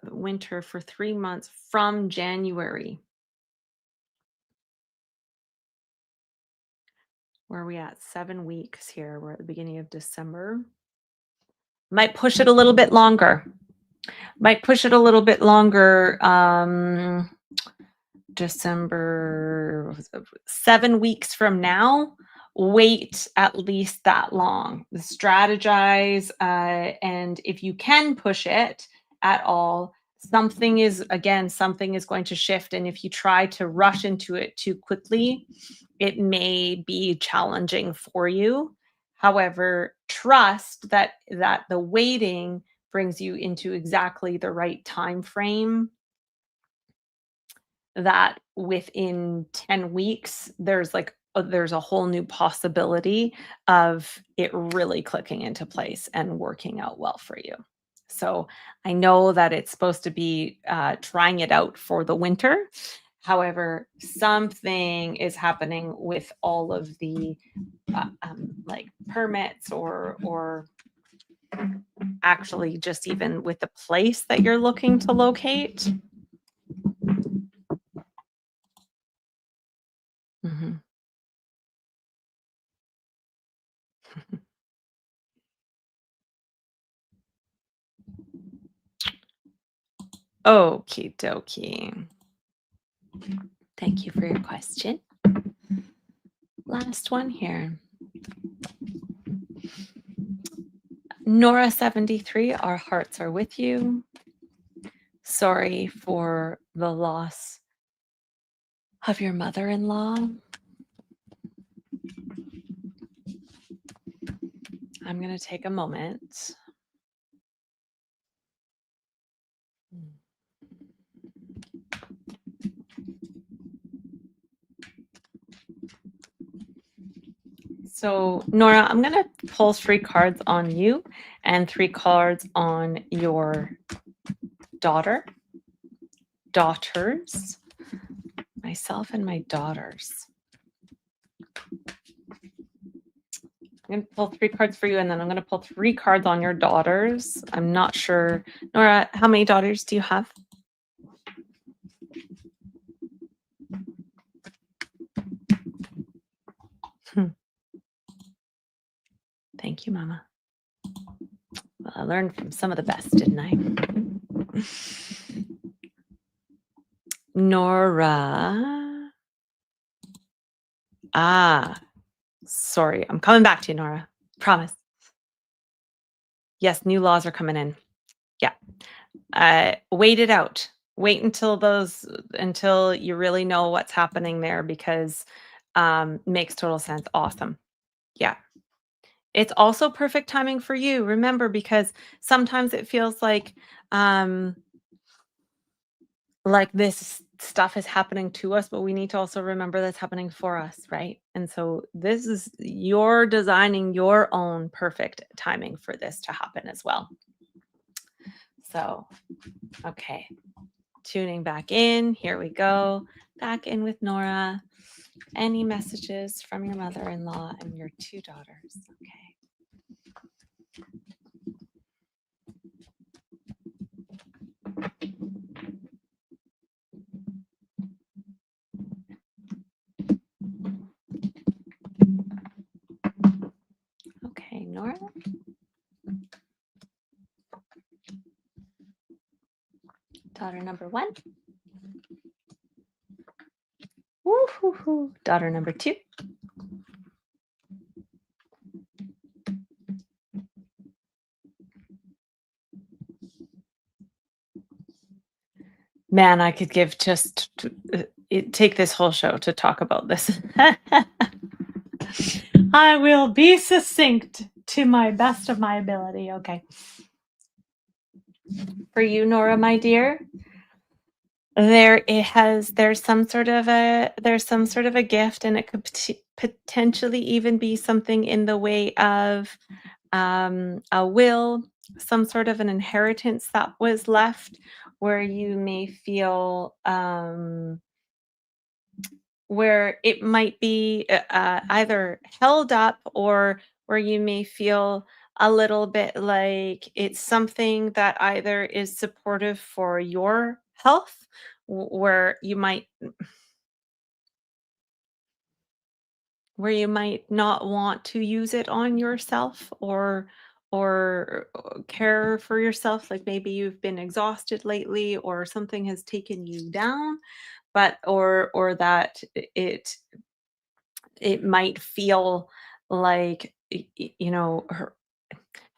Winter for 3 months from January. Where are we at? 7 weeks here. We're at the beginning of December. Might push it a little bit longer. December, 7 weeks from now. Wait at least that long. Strategize, and if you can push it at all, something is going to shift. And if you try to rush into it too quickly, it may be challenging for you. However, trust that the waiting brings you into exactly the right time frame, that within 10 weeks there's a whole new possibility of it really clicking into place and working out well for you. So I know that it's supposed to be trying it out for the winter. However, something is happening with all of the like permits, or actually just even with the place that you're looking to locate. Mhm. Okie dokie. Thank you for your question. Last one here. Nora73, our hearts are with you. Sorry for the loss of your mother-in-law. I'm going to take a moment. So, Nora, I'm going to pull 3 cards on you and 3 cards on your daughters, myself and my daughters. I'm going to pull 3 cards for you, and then I'm going to pull 3 cards on your daughters. I'm not sure. Nora, how many daughters do you have? Thank you, Mama. Well, I learned from some of the best, didn't I? Nora. Sorry. I'm coming back to you, Nora. Promise. Yes, new laws are coming in. Yeah. Wait it out. Wait until you really know what's happening there, because makes total sense. Awesome. Yeah. It's also perfect timing for you. Remember, because sometimes it feels like this stuff is happening to us, but we need to also remember that's happening for us, right? And so this is you're designing your own perfect timing for this to happen as well. So, okay. Tuning back in. Here we go. Back in with Nora. Any messages from your mother-in-law and your 2 daughters? Okay. Okay, Nora. Daughter number 1. Woo-hoo-hoo. Daughter number 2. Man, I could give take this whole show to talk about this. I will be succinct to my best of my ability. Okay. For you, Nora, my dear, there's some sort of a gift, and it could potentially even be something in the way of a will, some sort of an inheritance that was left, where you may feel where it might be either held up, or where you may feel a little bit like it's something that either is supportive for your health, where you might not want to use it on yourself, or care for yourself, like maybe you've been exhausted lately, or something has taken you down, but or that it might feel like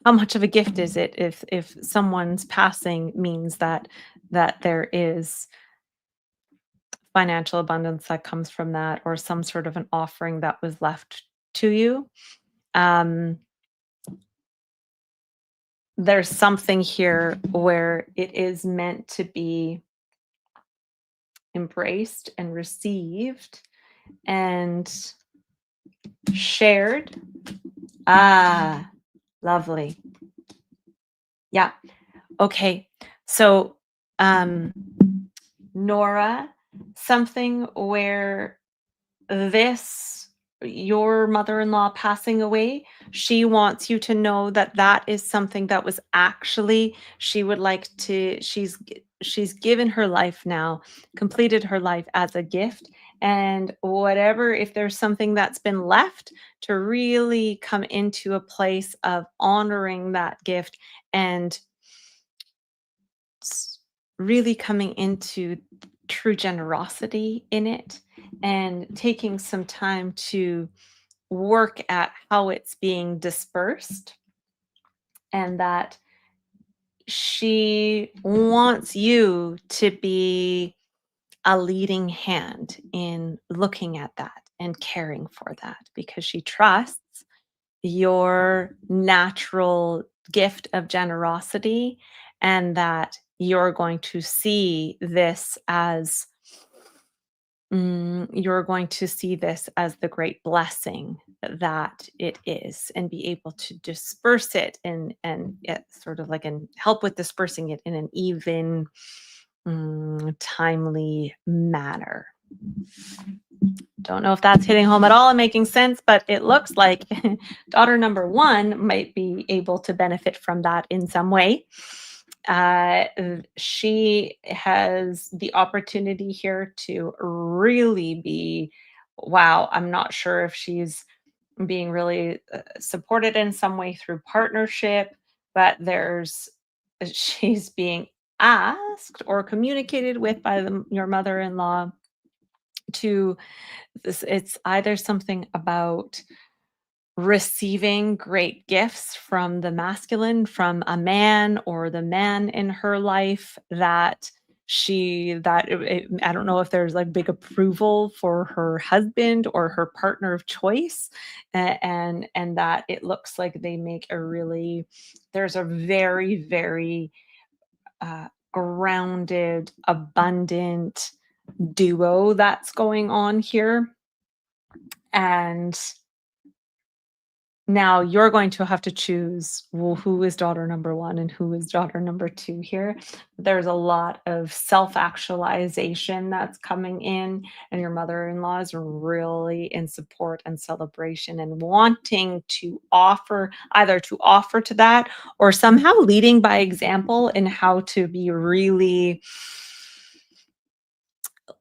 how much of a gift is it if someone's passing means that there is financial abundance that comes from that, or some sort of an offering that was left to you. um, there's something here where it is meant to be embraced and received and shared. Ah, lovely. Yeah. Okay. So, um, Nora, something where this, your mother-in-law passing away, she wants you to know that that is something that was actually she would like to she's given her life now, completed her life as a gift, and whatever, if there's something that's been left, to really come into a place of honoring that gift and really coming into true generosity in it and taking some time to work at how it's being dispersed, and that she wants you to be a leading hand in looking at that and caring for that because she trusts your natural gift of generosity, and that you're going to see this as you're going to see this as the great blessing that it is, and be able to disperse it and it sort of like and help with dispersing it in an even timely manner. Don't know if that's hitting home at all and making sense, but it looks like daughter number one might be able to benefit from that in some way. She has the opportunity here to really be, wow, I'm not sure if she's being really supported in some way through partnership, but she's being asked or communicated with by your mother-in-law to it's either something about receiving great gifts from the masculine, from a man or the man in her life that I don't know if there's like big approval for her husband or her partner of choice, and that it looks like they make a really there's a very very grounded, abundant duo that's going on here. And now you're going to have to choose, well, who is daughter number one and who is daughter number two here. There's a lot of self-actualization that's coming in, and your mother-in-law is really in support and celebration and wanting to offer, either to offer to that or somehow leading by example in how to be really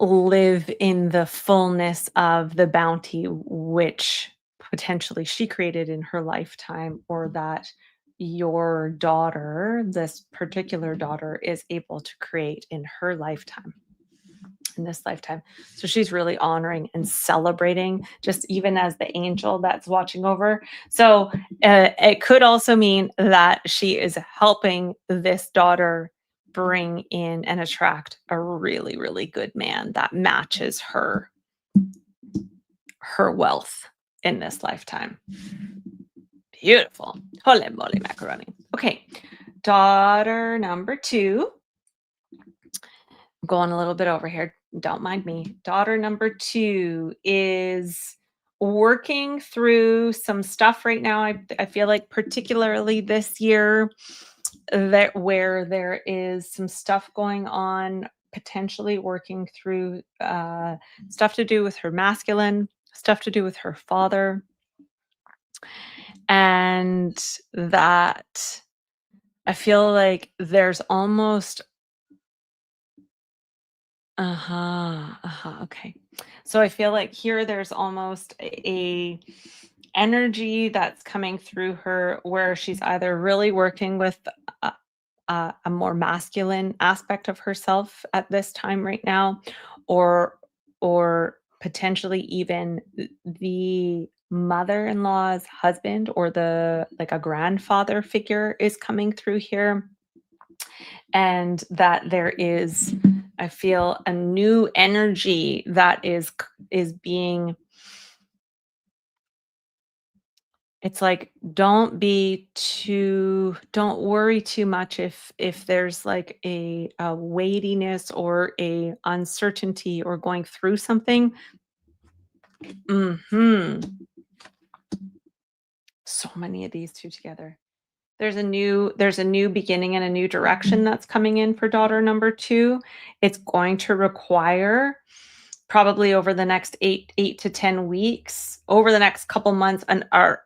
live in the fullness of the bounty which potentially she created in her lifetime, or that your daughter, this particular daughter, is able to create in her lifetime, in this lifetime. So she's really honoring and celebrating, just even as the angel that's watching over. So it could also mean that she is helping this daughter bring in and attract a really, really good man that matches her wealth in this lifetime. Beautiful. Holy moly macaroni. Okay. Daughter number two. I'm going a little bit over here. Don't mind me. Daughter number two is working through some stuff right now. I feel like particularly this year that where there is some stuff going on, potentially working through stuff to do with her masculine, stuff to do with her father, and that I feel like there's almost okay. So I feel like here there's almost a energy that's coming through her where she's either really working with a more masculine aspect of herself at this time right now, or potentially even the mother-in-law's husband or the like a grandfather figure is coming through here, and that there is, I feel, a new energy that is being It's like, don't worry too much if there's like a weightiness or a uncertainty or going through something. Mhm. So many of these 2 together. There's a new beginning and a new direction that's coming in for daughter number 2. It's going to require probably over the next 8 to 10 weeks, over the next couple months, and or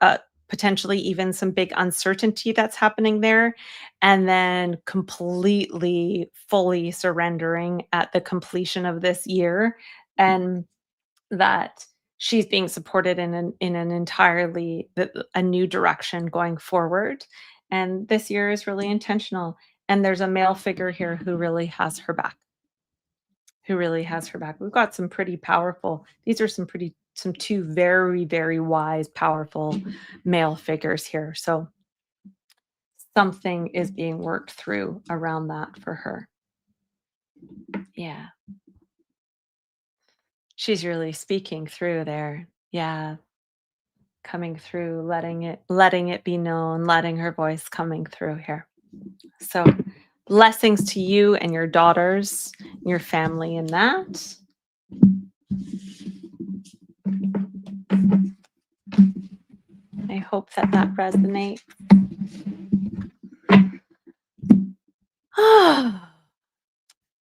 potentially even some big uncertainty that's happening there, and then completely, fully surrendering at the completion of this year, and that she's being supported in an entirely a new direction going forward. And this year is really intentional. And there's a male figure here who really has her back. Who really has her back. We've got some pretty powerful. These are some two very, very wise, powerful male figures here. So something is being worked through around that for her. Yeah. She's really speaking through there. Yeah. Coming through, letting it be known, letting her voice coming through here. So, blessings to you and your daughters, your family in that. I hope that that resonates.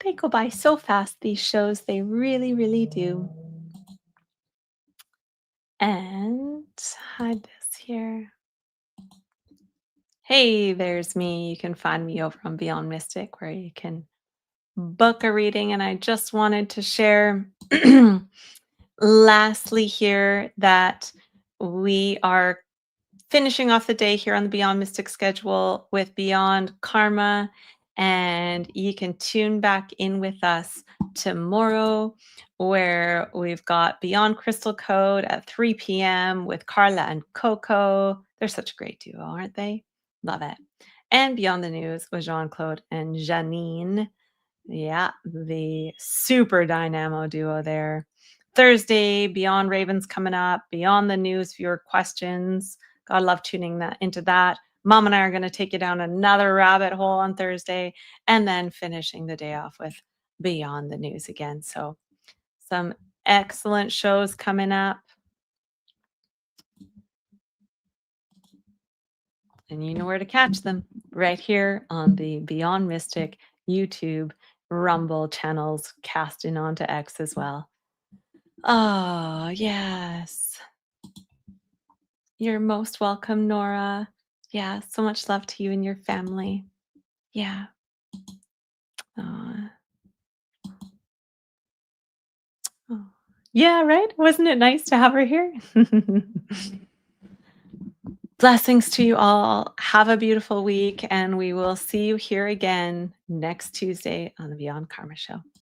They go by so fast, these shows. They really, really do. And hide this here. Hey, there's me. You can find me over on Beyond Mystic, where you can book a reading. And I just wanted to share lastly here that we are finishing off the day here on the Beyond Mystic schedule with Beyond Karma. And you can tune back in with us tomorrow, where we've got Beyond Crystal Code at 3 p.m. with Carla and Coco. They're such a great duo, aren't they? Love it. And Beyond the News with Jean Claude and Janine. Yeah, the super dynamo duo there. Thursday, Beyond Ravens coming up, Beyond the News, viewer questions. God love tuning that into that. Mom and I are going to take you down another rabbit hole on Thursday, and then finishing the day off with Beyond the News again. So some excellent shows coming up. And you know where to catch them, right here on the Beyond Mystic YouTube, Rumble channels, casting onto X as well. Oh, yes. You're most welcome, Nora. Yeah, so much love to you and your family. Yeah. Aw. Oh. Yeah, right? Wasn't it nice to have her here? Blessings to you all. Have a beautiful week, and we will see you here again next Tuesday on the Beyond Karma Show.